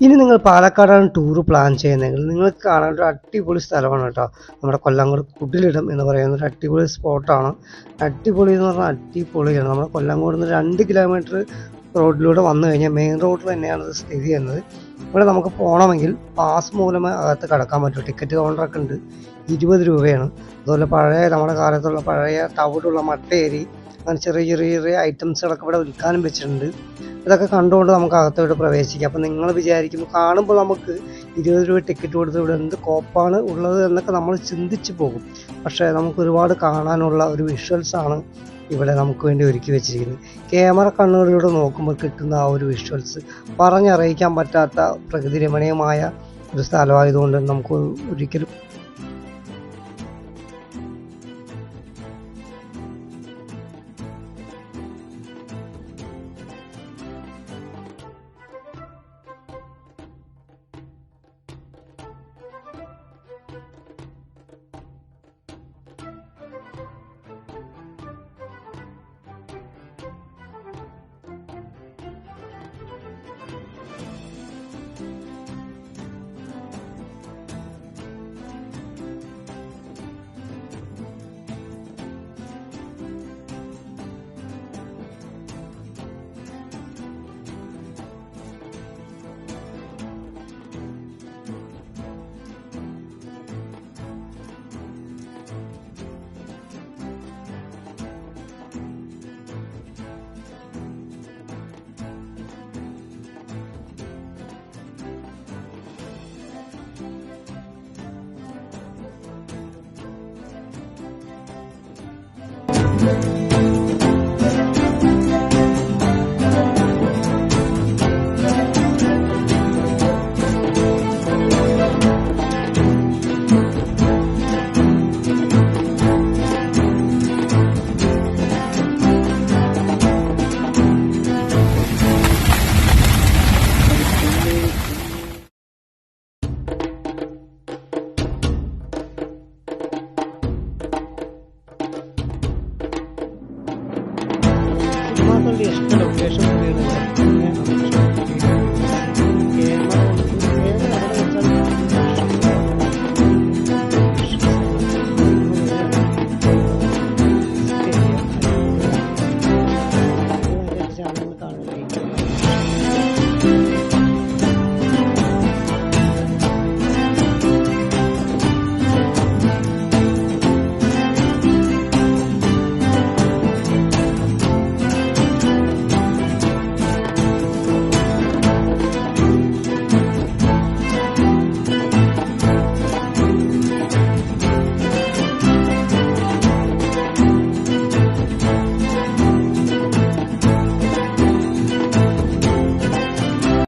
ഇനി നിങ്ങൾ പാലക്കാടാണ് ടൂർ പ്ലാൻ ചെയ്യുന്നതെങ്കിൽ നിങ്ങൾക്ക് കാണാൻ ഒരു അടിപൊളി സ്ഥലമാണ് കേട്ടോ. നമ്മുടെ കൊല്ലങ്കോട് കുടിലിടം എന്ന് പറയുന്ന ഒരു അടിപൊളി സ്പോട്ടാണ്. അടിപൊളി എന്ന് പറഞ്ഞാൽ അടിപൊളിയാണ്. നമ്മുടെ കൊല്ലങ്കോട് നിന്ന് 2 കിലോമീറ്റർ റോഡിലൂടെ വന്നു കഴിഞ്ഞാൽ മെയിൻ റോഡിൽ തന്നെയാണ് ഇത് സ്ഥിതി ചെയ്യുന്നത്. ഇവിടെ നമുക്ക് പോകണമെങ്കിൽ പാസ് മൂലമേ അകത്ത് കടക്കാൻ പറ്റും. ടിക്കറ്റ് കൗണ്ടറൊക്കെ ഉണ്ട്. 20 രൂപയാണ്. അതുപോലെ പഴയ നമ്മുടെ കാലത്തുള്ള പഴയ തവിടുള്ള മട്ടയേരി അങ്ങനെ ചെറിയ ചെറിയ ചെറിയ ഐറ്റംസുകളൊക്കെ ഇവിടെ വിൽക്കാനും വെച്ചിട്ടുണ്ട്. ഇതൊക്കെ കണ്ടുകൊണ്ട് നമുക്ക് അകത്തോട്ട് പ്രവേശിക്കാം. അപ്പോൾ നിങ്ങൾ വിചാരിക്കുമ്പോൾ കാണുമ്പോൾ നമുക്ക് 20 രൂപ ടിക്കറ്റ് കൊടുത്ത് ഇവിടെ എന്ത് കോപ്പാണ് ഉള്ളത് എന്നൊക്കെ നമ്മൾ ചിന്തിച്ച് പോകും. പക്ഷേ നമുക്ക് ഒരുപാട് കാണാനുള്ള ഒരു വിഷ്വൽസാണ് ഇവിടെ നമുക്ക് വേണ്ടി ഒരുക്കി വെച്ചിരിക്കുന്നത്. ക്യാമറ കണ്ണുകളിലൂടെ നോക്കുമ്പോൾ കിട്ടുന്ന ആ ഒരു വിഷ്വൽസ് പറഞ്ഞറിയിക്കാൻ പറ്റാത്ത പ്രകൃതി രമണീയമായ ഒരു സ്ഥലമായതുകൊണ്ട് നമുക്ക് ഒരിക്കലും Thank you.